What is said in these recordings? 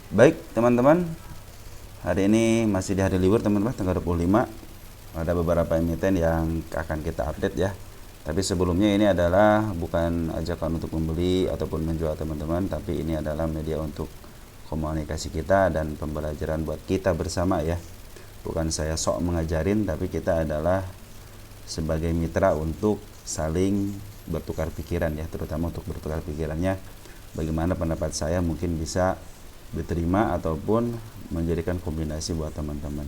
Baik teman-teman, hari ini masih di hari libur teman-teman, tanggal 25. Ada beberapa emiten yang akan kita update ya. Tapi sebelumnya ini adalah bukan ajakan untuk membeli ataupun menjual teman-teman, tapi ini adalah media untuk komunikasi kita dan pembelajaran buat kita bersama ya. Bukan saya sok mengajarin, tapi kita adalah sebagai mitra untuk saling bertukar pikiran ya, terutama untuk bertukar pikirannya bagaimana pendapat saya mungkin bisa diterima ataupun menjadikan kombinasi buat teman-teman.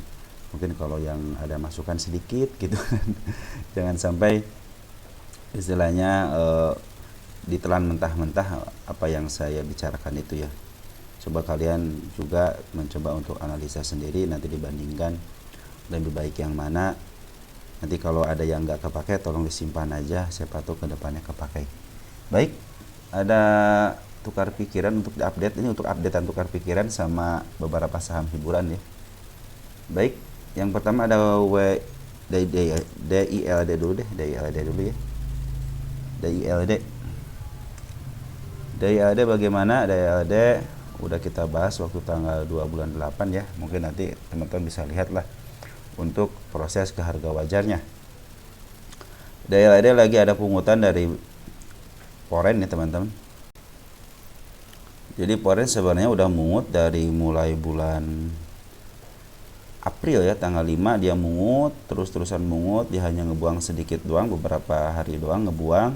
Mungkin kalau yang ada masukan sedikit gitu jangan sampai istilahnya ditelan mentah-mentah apa yang saya bicarakan itu ya. Coba kalian juga mencoba untuk analisa sendiri, nanti dibandingkan lebih baik yang mana. Nanti kalau ada yang nggak kepakai tolong disimpan aja, siapa tahu kedepannya kepakai. Baik, ada tukar pikiran untuk diupdate, ini untuk updatean tukar pikiran sama beberapa saham hiburan ya. Baik, yang pertama ada DILD dulu deh, DILD dulu ya. DILD. DILD bagaimana? DILD udah kita bahas waktu tanggal 2 bulan 8 ya. Mungkin nanti teman-teman bisa lihat lah untuk proses ke harga wajarnya. DILD lagi ada pungutan dari Poren ya teman-teman. Jadi Poren sebenarnya udah mungut dari mulai bulan April ya, tanggal 5 dia mungut, terus-terusan mungut, dia hanya ngebuang sedikit doang, beberapa hari doang ngebuang.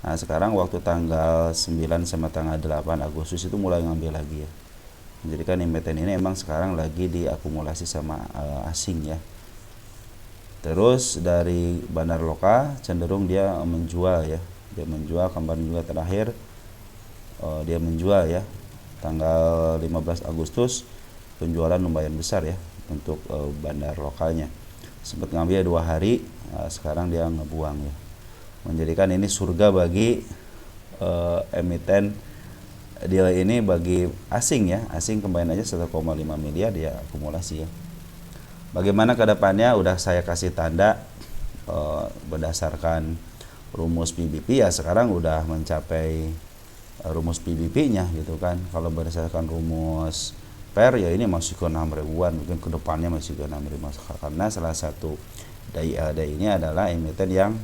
Nah sekarang waktu tanggal 9 sama tanggal 8 Agustus itu mulai ngambil lagi ya. Jadi kan emiten ini emang sekarang lagi diakumulasi sama asing ya. Terus dari bandar lokal cenderung dia menjual ya. Dia menjual, kemarin juga terakhir dia menjual ya, tanggal 15 Agustus penjualan lumayan besar ya untuk bandar lokalnya, sempat ngambil 2 hari, sekarang dia ngebuang ya, menjadikan ini surga bagi emiten deal ini bagi asing ya. Asing kembali aja 1,5 miliar dia akumulasi ya. Bagaimana kedepannya udah saya kasih tanda berdasarkan rumus PBP ya, sekarang udah mencapai rumus PBP-nya gitu kan. Kalau berdasarkan rumus PER ya ini masih ke 6 ribuan, mungkin kedepannya masih ke 6 ribuan, karena salah satu DILD ini adalah emiten yang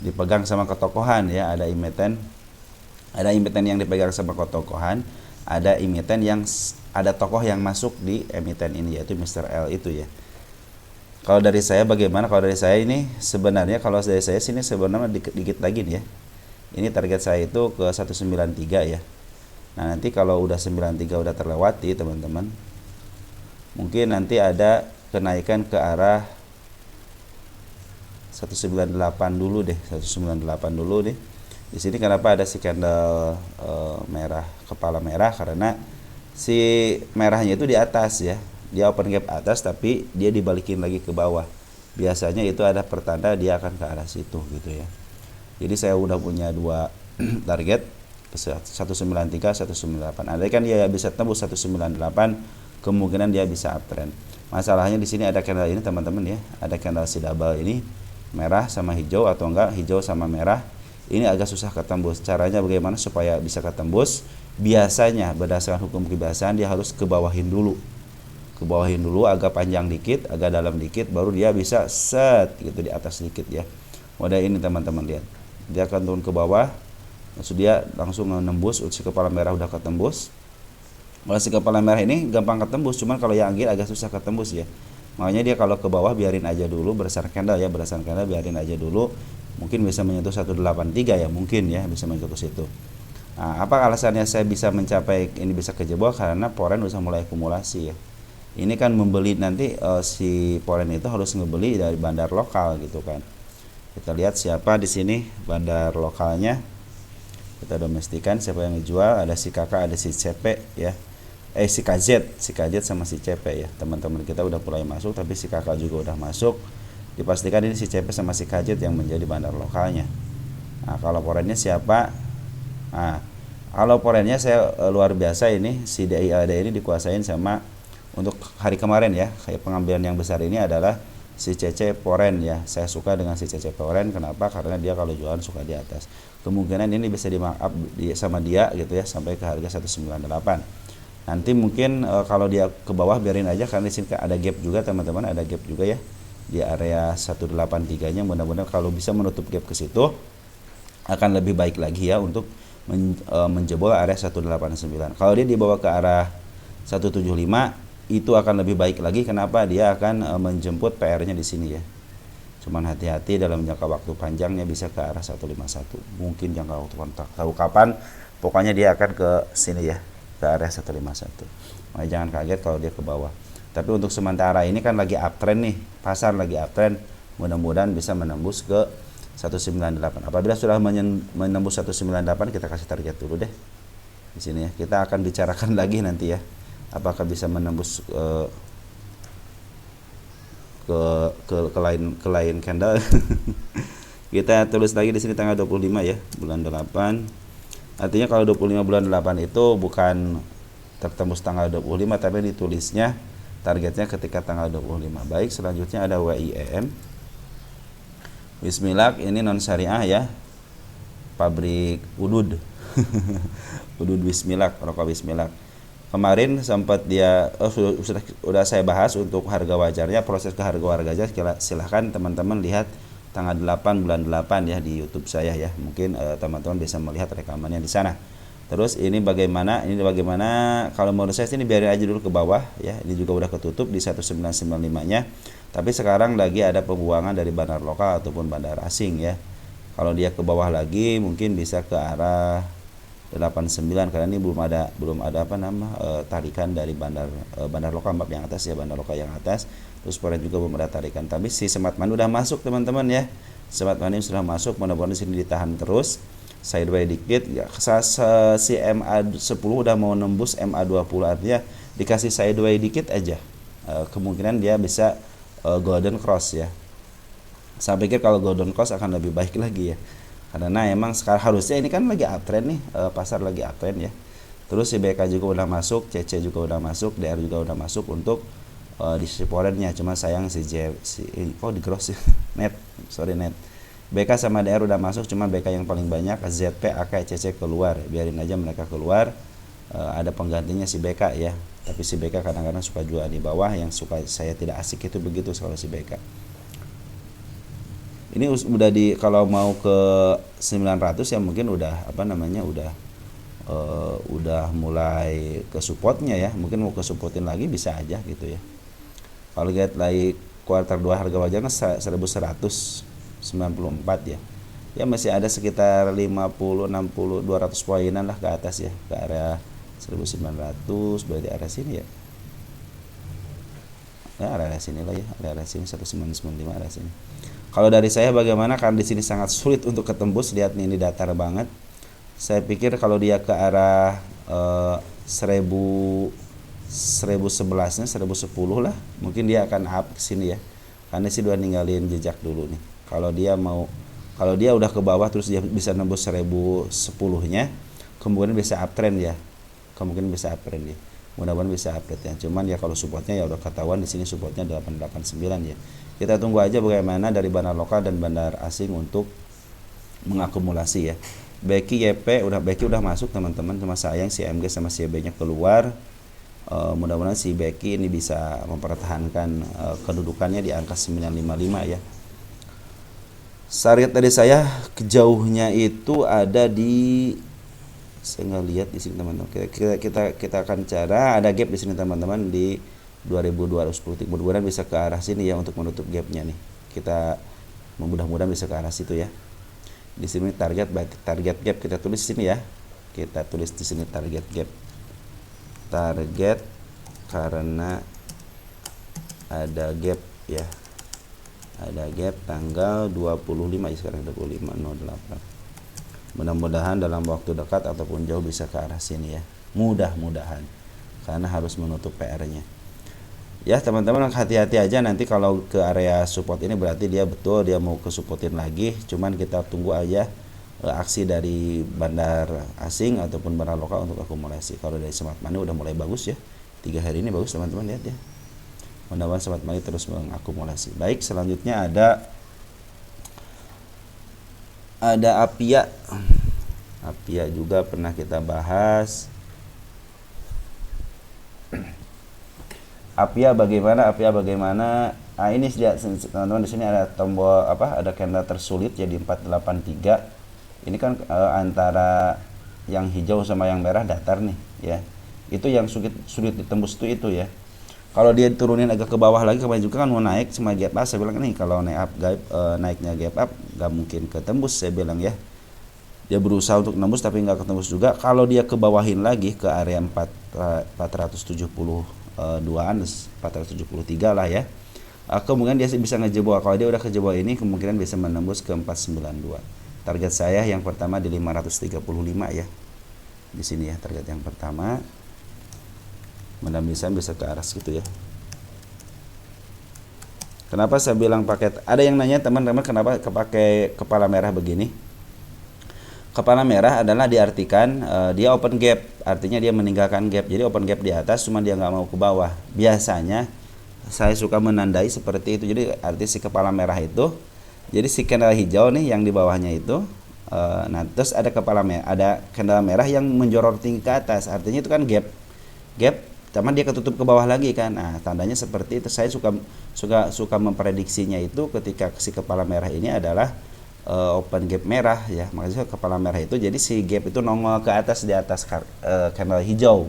dipegang sama ketokohan ya. Ada emiten yang dipegang sama ketokohan, ada emiten yang ada tokoh yang masuk di emiten ini, yaitu Mr. L itu ya. Kalau dari saya bagaimana? Kalau dari saya ini sebenarnya, kalau dari saya sini sebenarnya dikit lagi nih ya. Ini target saya itu ke 193 ya. Nah nanti kalau udah 93 udah terlewati teman-teman, mungkin nanti ada kenaikan ke arah 198 dulu deh, 198 dulu deh. Di sini kenapa ada si candle merah, kepala merah, karena si merahnya itu di atas ya. Dia open gap atas tapi dia dibalikin lagi ke bawah. Biasanya itu ada pertanda dia akan ke arah situ gitu ya. Jadi saya udah punya dua target, 193, 198. Andai kan dia bisa tembus 198, kemungkinan dia bisa uptrend. Masalahnya di sini ada candle ini teman-teman ya, ada candle si double ini, merah sama hijau atau enggak hijau sama merah. Ini agak susah ketembus. Caranya bagaimana supaya bisa ketembus? Biasanya berdasarkan hukum kebiasaan dia harus kebawahin dulu. Kebawahin dulu agak panjang dikit, agak dalam dikit, baru dia bisa set gitu di atas dikit ya. Model ini teman-teman lihat. Dia akan turun ke bawah, maksud dia langsung menembus. Si kepala merah udah ketembus. Kalau si kepala merah ini gampang ketembus, cuman kalau yang agil agak susah ketembus ya. Makanya dia kalau ke bawah biarin aja dulu, berdasarkan candle ya, berdasarkan candle biarin aja dulu. Mungkin bisa menyentuh 183 ya, mungkin ya bisa menyentuh ke situ. Nah, apa alasannya saya bisa mencapai ini bisa kejebak? Karena Poren udah mulai akumulasi ya. Ini kan membeli nanti si Poren itu harus ngebeli dari bandar lokal gitu kan. Kita lihat siapa di sini bandar lokalnya. Kita domestikan siapa yang dijual. Ada si kakak, ada si CP ya. Si KZ sama si CP ya. Teman-teman kita udah mulai masuk, tapi si kakak juga udah masuk. Dipastikan ini si CP sama si KZ yang menjadi bandar lokalnya. Nah, kalau porennya siapa? Nah, kalau porennya saya luar biasa ini si DILD ini dikuasain sama untuk hari kemarin ya. Kayak pengambilan yang besar ini adalah si CC Poren ya. Saya suka dengan si CC Poren. Kenapa? Karena dia kalau jualan suka di atas. Kemungkinan ini bisa di markup sama dia gitu ya sampai ke harga 198. Nanti mungkin kalau dia ke bawah biarin aja, karena di sini ada gap juga teman-teman, ada gap juga ya di area 183-nya. Mudah-mudahan kalau bisa menutup gap ke situ akan lebih baik lagi ya untuk menjebol area 189. Kalau dia dibawa ke arah 175 itu akan lebih baik lagi. Kenapa? Dia akan menjemput PR-nya di sini ya. Cuman hati-hati dalam jangka waktu panjangnya bisa ke arah 151. Mungkin jangka waktu tak tahu kapan, pokoknya dia akan ke sini ya, ke area 151. Makanya jangan kaget kalau dia ke bawah. Tapi untuk sementara ini kan lagi uptrend nih, pasar lagi uptrend, mudah-mudahan bisa menembus ke 198. Apabila sudah menembus 198, kita kasih target dulu deh di sini ya. Kita akan bicarakan lagi nanti ya, apakah bisa menembus ke lain candle. Kita tulis lagi di sini tanggal 25 ya, bulan 8. Artinya kalau 25 bulan 8 itu bukan tertembus tanggal 25, tapi ditulisnya targetnya ketika tanggal 25. Baik, selanjutnya ada WIEM. Bismillah, ini non syariah ya, pabrik udud. Udud Bismillah, rokok Bismillah. Kemarin sempat dia sudah saya bahas untuk harga wajarnya, proses ke harga wajarnya. Silahkan teman-teman lihat tanggal 8 bulan 8 ya di YouTube saya ya. Mungkin teman-teman bisa melihat rekamannya di sana. Terus ini bagaimana? Ini bagaimana? Kalau menurut saya ini biarin aja dulu ke bawah ya. Ini juga udah ketutup di 1995-nya. Tapi sekarang lagi ada pembuangan dari bandar lokal ataupun bandar asing ya. Kalau dia ke bawah lagi mungkin bisa ke arah 89, karena ini belum ada tarikan dari bandar lokal yang atas ya, bandar lokal yang atas. Terus kemarin juga belum ada tarikan, tapi si Smart Money udah masuk teman-teman ya. Smart Money sudah masuk, mudah-mudahan di sini ditahan terus sideways dikit ya. Si MA10 udah mau nembus MA20, artinya dikasih sideways dikit aja, kemungkinan dia bisa golden cross ya. Saya pikir kalau golden cross akan lebih baik lagi ya, karena emang sekarang harusnya ini kan lagi uptrend nih, pasar lagi uptrend ya. Terus si BK juga udah masuk, CC juga udah masuk, DR juga udah masuk untuk di foreignnya. Cuma sayang si di gross ya, net BK sama DR udah masuk, cuma BK yang paling banyak. ZP, AK, CC keluar, biarin aja mereka keluar. Ada penggantinya si BK ya, tapi si BK kadang-kadang suka jual di bawah, yang suka saya tidak asik itu begitu kalau si BK. Ini udah kalau mau ke 900 ya mungkin udah udah mulai ke supportnya ya, mungkin mau ke supportin lagi bisa aja gitu ya. Kalau lihat lagi kuartal 2 harga wajarnya 1194 ya. Ya masih ada sekitar 50, 60, 200 poinan lah ke atas ya, ke area 1900, berarti area sini ya. Ya area sini lah ya, area sini 1995 area sini. Kalau dari saya bagaimana, karena di sini sangat sulit untuk ketembus, lihat nih ini datar banget. Saya pikir kalau dia ke arah 1011-nya 1010 lah, mungkin dia akan up ke sini ya. Karena sih udah ninggalin jejak dulu nih. Kalau dia udah ke bawah terus dia bisa nembus 1010-nya, kemungkinan bisa uptrend ya. Mudah-mudahan bisa update ya. Cuman ya kalau supportnya ya udah ketahuan di sini, supportnya 889 ya. Kita tunggu aja bagaimana dari bandar lokal dan bandar asing untuk mengakumulasi ya. Beki udah masuk teman-teman, cuma sayang si MG sama si EB nya keluar. Mudah-mudahan si Beki ini bisa mempertahankan kedudukannya di angka 955 ya. Target dari saya kejauhnya itu ada di, saya nggak lihat di sini teman-teman. Kita akan cara ada gap di sini teman-teman di 2210. Mudah-mudahan bisa ke arah sini ya untuk menutup gapnya nih. Kita mudah-mudahan bisa ke arah situ ya. Di sini target gap kita tulis di sini ya. Kita tulis di sini target gap. Target karena ada gap ya. Ada gap tanggal 25 ya, sekarang 25.08. Mudah-mudahan dalam waktu dekat ataupun jauh bisa ke arah sini ya. Mudah-mudahan. Karena harus menutup PR-nya. Ya teman-teman, hati-hati aja nanti kalau ke area support ini, berarti dia mau ke supportin lagi. Cuman kita tunggu aja aksi dari bandar asing ataupun bandar lokal untuk akumulasi. Kalau dari Smart Money udah mulai bagus ya, 3 hari ini bagus teman-teman, lihat ya. Mudah-mudahan Smart Money terus mengakumulasi. Baik, selanjutnya ada Apia juga pernah kita bahas. Apia bagaimana? Apia bagaimana? Nah, ini teman-teman di sini ada tombol apa? Ada candle tersulit jadi 483. Ini kan antara yang hijau sama yang merah datar nih, ya. Itu yang sulit ditembus itu ya. Kalau dia turunin agak ke bawah lagi, kemarin juga kan mau naik cuma gap up, saya bilang nih kalau naik up naiknya gap up nggak mungkin ketembus, saya bilang ya. Dia berusaha untuk nembus tapi nggak ketembus juga. Kalau dia ke bawahin lagi ke area 472an, 473 lah ya. Kemungkinan dia bisa ngejebol. Kalau dia udah kejebol ini kemungkinan bisa menembus ke 492. Target saya yang pertama di 535 ya. Di sini ya target yang pertama. Mudah-mudahan bisa ke arah situ ya. Kenapa saya bilang pakai? Ada yang nanya teman-teman kenapa pakai kepala merah begini? Kepala merah adalah diartikan dia open gap, artinya dia meninggalkan gap. Jadi open gap di atas, cuma dia nggak mau ke bawah. Biasanya saya suka menandai seperti itu. Jadi arti si kepala merah itu, jadi si candle hijau nih yang di bawahnya itu, nah terus ada kepala merah, ada candle merah yang menjoror tinggi ke atas. Artinya itu kan gap, teman dia ketutup ke bawah lagi kan. Nah tandanya seperti itu. Saya suka memprediksinya itu ketika si kepala merah ini adalah open gap merah ya, makanya kepala merah itu jadi si gap itu nongol ke atas di atas candle hijau.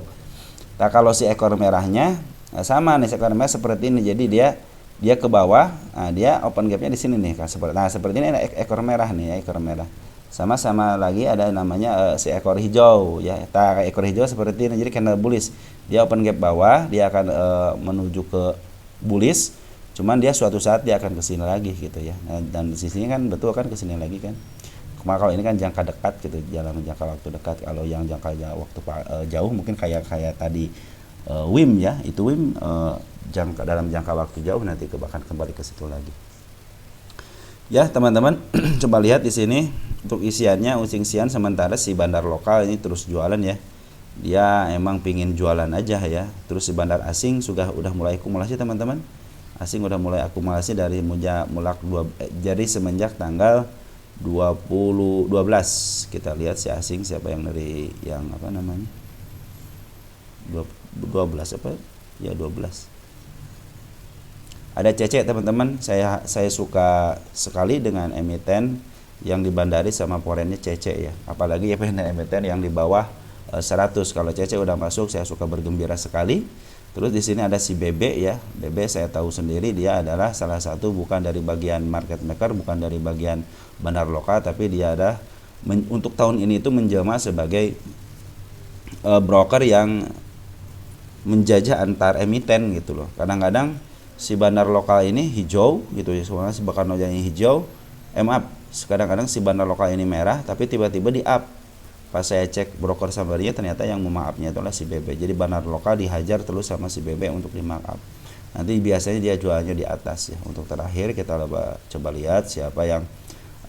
Nah kalau si ekor merahnya sama nih, ekor merah seperti ini, jadi dia ke bawah, nah dia open gapnya di sini nih kan, seperti ini ekor merah nih ya, ekor merah. Sama lagi ada namanya si ekor hijau ya. Ekor hijau seperti ini, jadi candle bullish, dia open gap bawah, dia akan menuju ke bullish. Cuman dia suatu saat dia akan kesini lagi gitu ya. Nah, dan di sini kan betul kan kesini lagi kan. Kalau ini kan jangka dekat gitu, jalan jangka waktu dekat. Kalau yang jangka waktu jauh mungkin kayak tadi WIM ya, itu WIM dalam jangka waktu jauh nanti bahkan kembali ke situ lagi. Ya teman-teman, coba lihat di sini untuk isiannya Usingsian sementara si bandar lokal ini terus jualan ya. Dia emang pingin jualan aja ya. Terus si bandar asing udah mulai akumulasi teman-teman. Asing udah mulai akumulasi dari jadi semenjak tanggal 12. Kita lihat si asing siapa yang dari yang apa namanya 12 apa ya 12. Ada CC teman-teman, saya suka sekali dengan emiten yang dibandari sama forennya CC ya, apalagi ya emiten yang di bawah 100. Kalau CC udah masuk saya suka bergembira sekali. Terus di sini ada si BB ya. BB saya tahu sendiri dia adalah salah satu bukan dari bagian market maker, bukan dari bagian bandar lokal, tapi dia ada untuk tahun ini itu menjelma sebagai broker yang menjajah antar emiten gitu loh. Kadang-kadang si bandar lokal ini hijau gitu ya, sebenarnya si bakal nojanya hijau, up. Kadang-kadang si bandar lokal ini merah, tapi tiba-tiba di up. Pas saya cek broker summary-nya ternyata yang memaafnya itulah si BB. Jadi bandar lokal dihajar terus sama si BB untuk di markup. Nanti biasanya dia jualnya di atas ya. Untuk terakhir kita coba lihat siapa yang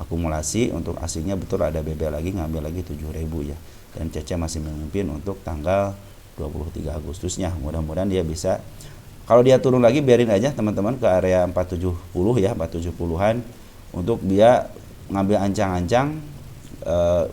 akumulasi. Untuk asingnya betul ada BB lagi ngambil lagi 7.000 ya. Dan CC masih memimpin untuk tanggal 23 Agustusnya. Mudah-mudahan dia bisa. Kalau dia turun lagi biarin aja teman-teman ke area 470 ya, 470-an untuk dia ngambil ancang-ancang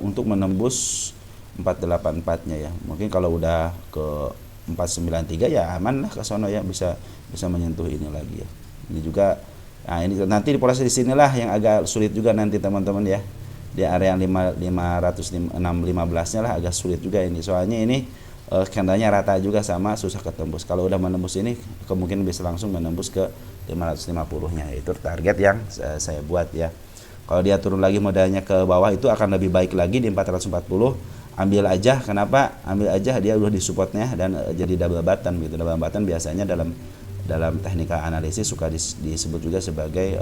untuk menembus 484-nya ya. Mungkin kalau udah ke 493 ya aman lah ke sono ya, bisa menyentuh ini lagi ya. Ini juga ini nanti di proses di sinilah yang agak sulit juga nanti teman-teman ya. Di area 515-nya lah agak sulit juga ini. Soalnya ini candlenya rata juga sama, susah ketembus. Kalau udah menembus ini kemungkinan bisa langsung menembus ke 550-nya. Itu target yang saya buat ya. Kalau dia turun lagi modalnya ke bawah itu akan lebih baik lagi di 440. Ambil aja, kenapa? Ambil aja, dia udah di supportnya dan jadi double button gitu. Double button biasanya dalam teknika analisis suka disebut juga sebagai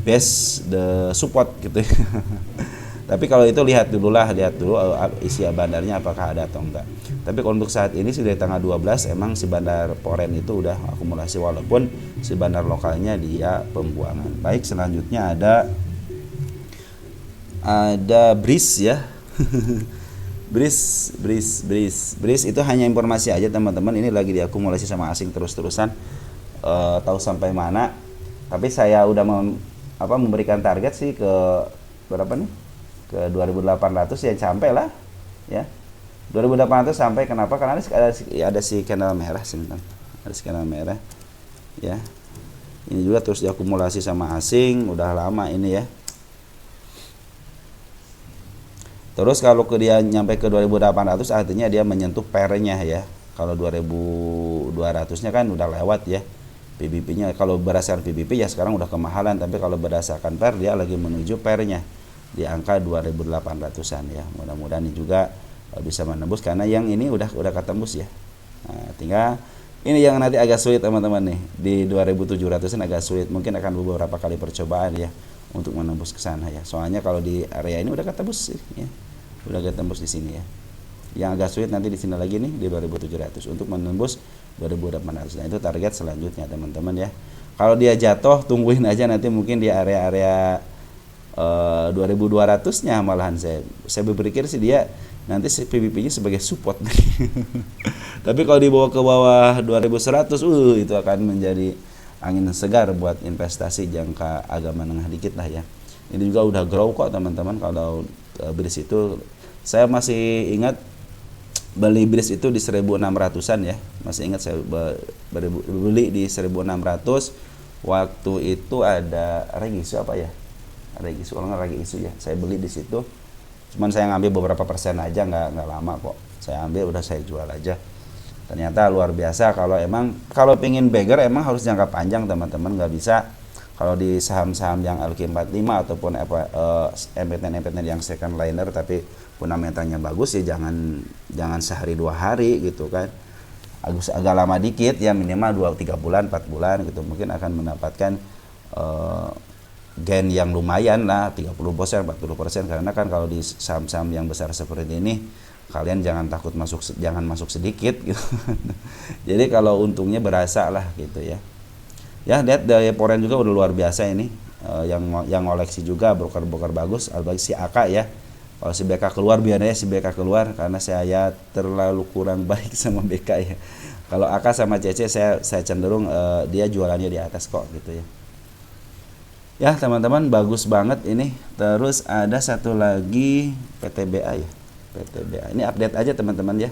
base the support gitu. Tapi kalau itu lihat dulu isi bandarnya apakah ada atau enggak. Tapi kalau untuk saat ini sudah tanggal 12 emang si bandar foreign itu udah akumulasi walaupun si bandar lokalnya dia pembuangan. Baik, selanjutnya ada BRIS ya. BRIS itu hanya informasi aja teman-teman. Ini lagi diakumulasi sama asing terus-terusan, tahu sampai mana. Tapi saya udah memberikan target sih ke berapa nih, ke 2.800 ya, sampai lah ya. 2.800 sampai. Kenapa? Karena ada si candle merah sini. ada skandal merah ya. Ini juga terus diakumulasi sama asing, udah lama ini ya. Terus kalau dia nyampe ke 2800 artinya dia menyentuh pair-nya ya. Kalau 2200-nya kan udah lewat ya. PBP-nya kalau berdasarkan PBP ya sekarang udah kemahalan, tapi kalau berdasarkan pair dia lagi menuju pair-nya di angka 2800-an ya. Mudah-mudahan ini juga bisa menembus karena yang ini udah ketembus ya. Nah, tinggal ini yang nanti agak sulit teman-teman nih, di 2700-an agak sulit, mungkin akan beberapa kali percobaan ya untuk menembus ke sana ya. Soalnya kalau di area ini udah ketembus ya. Udah ketembus di sini ya. Yang agak sulit nanti di sini lagi nih di 2700 untuk menembus 2800. Nah, itu target selanjutnya teman-teman ya. Kalau dia jatuh tungguin aja nanti mungkin di area-area 2200-nya malahan saya berpikir sih dia nanti PBP-nya sebagai support. Tapi kalau dibawa ke bawah 2100 itu akan menjadi angin segar buat investasi jangka agak menengah dikit lah ya. Ini juga udah grow kok teman-teman. Kalau BRIS itu saya masih ingat beli BRIS itu di 1600-an ya. Masih ingat saya beli di 1600 waktu itu ada Regisu apa ya? Regisu kalau nggak Regisu ya. Saya beli di situ. Cuman saya ngambil beberapa persen aja, nggak lama kok. Saya ambil udah saya jual aja. Ternyata luar biasa. Kalau pengen beggar emang harus jangka panjang teman-teman, nggak bisa kalau di saham-saham yang LQ45 ataupun emiten-emiten yang second liner tapi fundamentalnya bagus ya jangan sehari 2 hari gitu kan. Agak lama dikit ya, minimal 2-3 bulan 4 bulan gitu, mungkin akan mendapatkan gain yang lumayan lah 30%, 40%, karena kan kalau di saham-saham yang besar seperti ini kalian jangan masuk sedikit gitu. Jadi kalau untungnya berasa lah gitu ya. Ya lihat dari Poren juga udah luar biasa ini, yang ngoleksi juga broker-broker bagus, apalagi si AK ya. Kalau si BK keluar biarnya si BK keluar karena saya terlalu kurang baik sama BK ya. Kalau AK sama CC saya cenderung dia jualannya di atas kok gitu ya. Ya teman-teman bagus banget ini. Terus ada satu lagi PTBA ya. PTBA ini update aja teman-teman ya.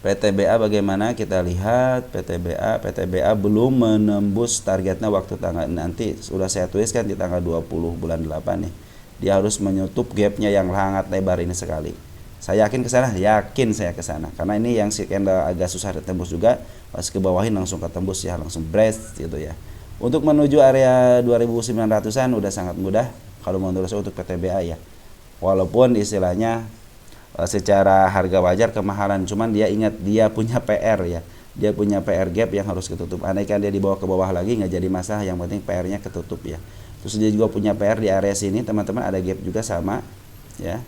PTBA bagaimana kita lihat. PTBA belum menembus targetnya waktu tanggal nanti sudah saya tuliskan di tanggal 20 bulan 8 nih. Dia harus menutup gapnya yang sangat lebar ini sekali. Saya yakin ke sana, saya ke sana. Karena ini yang si candle agak susah ditembus juga, pas ke bawahin langsung ketembus ya, langsung breast gitu ya. Untuk menuju area 2900-an udah sangat mudah kalau menurut saya untuk PTBA ya. Walaupun istilahnya secara harga wajar kemahalan, cuman dia ingat dia punya PR ya. Dia punya PR gap yang harus ketutup. Andaikan dia dibawa ke bawah lagi nggak jadi masalah, yang penting PR-nya ketutup ya. Terus dia juga punya PR di area sini, teman-teman, ada gap juga sama ya.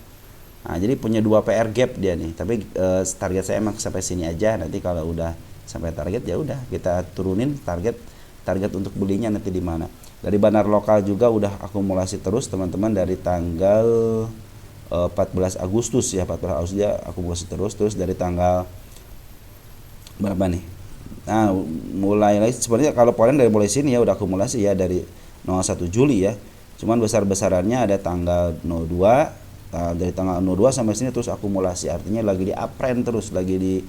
Nah, jadi punya 2 PR gap dia nih. Tapi target saya emang sampai sini aja. Nanti kalau udah sampai target ya udah kita turunin target untuk belinya nanti di mana. Dari bandar lokal juga udah akumulasi terus teman-teman dari tanggal 14 Agustus ya, 14 Agustus dia akumulasi terus dari tanggal berapa nih? Nah, mulai sebenarnya kalau poin dari mulai sini ya udah akumulasi ya dari 01 Juli ya. Cuman besar-besarannya ada tanggal 02, dari tanggal 02 sampai sini terus akumulasi. Artinya lagi di uptrend terus, lagi di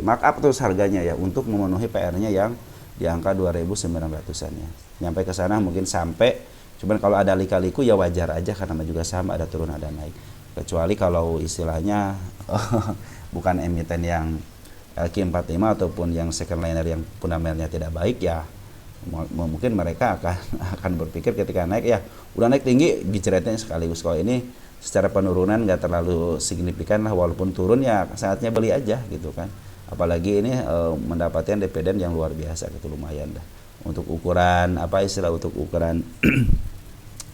markup terus harganya ya untuk memenuhi PR-nya yang di angka 2900-an ya. Nyampe ke sana mungkin sampai, cuman kalau ada lika-liku ya wajar aja karena juga sama ada turun ada naik. Kecuali kalau istilahnya bukan emiten yang LQ45 ataupun yang second liner yang fundamentalnya tidak baik ya, mungkin mereka akan berpikir ketika naik ya udah naik tinggi diceretnya sekaligus. Kalau ini secara penurunan nggak terlalu signifikan lah, walaupun turun ya saatnya beli aja gitu kan. Apalagi ini mendapatkan dividen yang luar biasa gitu, lumayan dah. Untuk ukuran untuk ukuran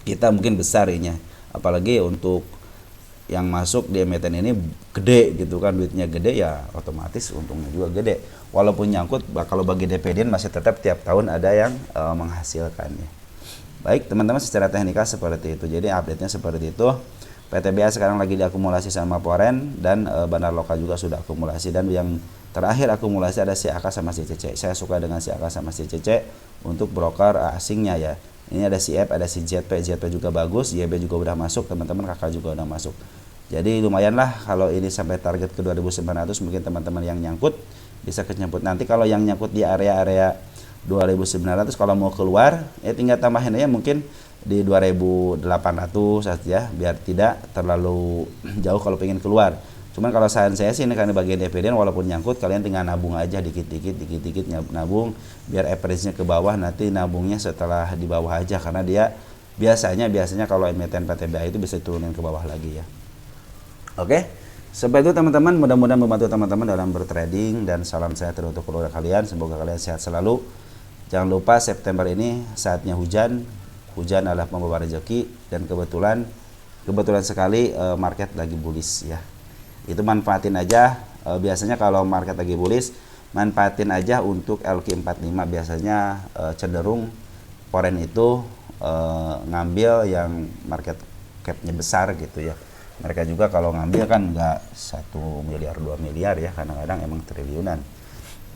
kita mungkin besar ini, apalagi untuk yang masuk di emiten ini gede gitu kan, duitnya gede ya otomatis untungnya juga gede. Walaupun nyangkut kalau bagi dividen masih tetap tiap tahun ada yang menghasilkannya. Baik teman-teman, secara teknikal seperti itu. Jadi update-nya seperti itu. PTBA sekarang lagi diakumulasi sama Poren dan bandar lokal juga sudah akumulasi, dan yang terakhir akumulasi ada CAK sama CCC. Saya suka dengan CAK sama CCC untuk broker asingnya ya. Ini ada CF, ada si ZP juga bagus, YB juga udah masuk, teman-teman, kakak juga udah masuk. Jadi lumayanlah kalau ini sampai target ke 2.900, mungkin teman-teman yang nyangkut bisa kenyangkut. Nanti kalau yang nyangkut di area-area 2.900, kalau mau keluar ya tinggal tambahin aja mungkin di 2.800 ya, biar tidak terlalu jauh kalau pengen keluar. Cuman kalau saran saya sih ini karena bagian dividen, walaupun nyangkut kalian tinggal nabung aja dikit-dikit nabung, biar average-nya ke bawah, nanti nabungnya setelah di bawah aja, karena dia biasanya kalau emiten PTBA itu bisa turunin ke bawah lagi ya. Oke, sampai itu teman-teman, mudah-mudahan membantu teman-teman dalam bertrading, dan salam sehat untuk keluarga kalian, semoga kalian sehat selalu. Jangan lupa September ini saatnya hujan adalah pembawa rezeki, dan kebetulan sekali market lagi bullish ya. Itu manfaatin aja, biasanya kalau market lagi bullish manfaatin aja untuk LQ45, biasanya cenderung foreign itu ngambil yang market capnya besar gitu ya. Mereka juga kalau ngambil kan nggak 1 miliar 2 miliar ya, kadang-kadang emang triliunan.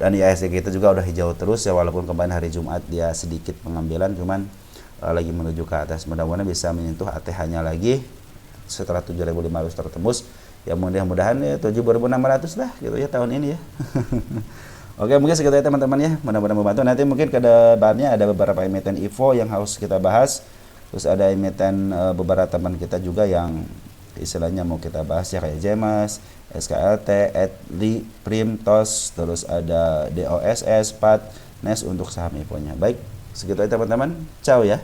Dan IHSG kita juga udah hijau terus ya, walaupun kemarin hari Jumat dia sedikit pengambilan, cuman lagi menuju ke atas. Mudah-mudahan bisa menyentuh ATH-nya lagi setelah 7.500 tertembus. Ya mudah-mudahan ya 7.600 lah gitu ya tahun ini ya. Oke, mungkin segitu ya teman-teman ya. Mudah-mudahan membantu. Nanti mungkin ke depannya ada beberapa emiten IVO yang harus kita bahas. Terus ada emiten beberapa teman kita juga yang istilahnya mau kita bahas ya, kayak Jemas, SKLT, Edli, Prim, TOS, terus ada DOSS, PAT, NES untuk saham IVO-nya. Baik, segitu aja teman-teman. Ciao ya.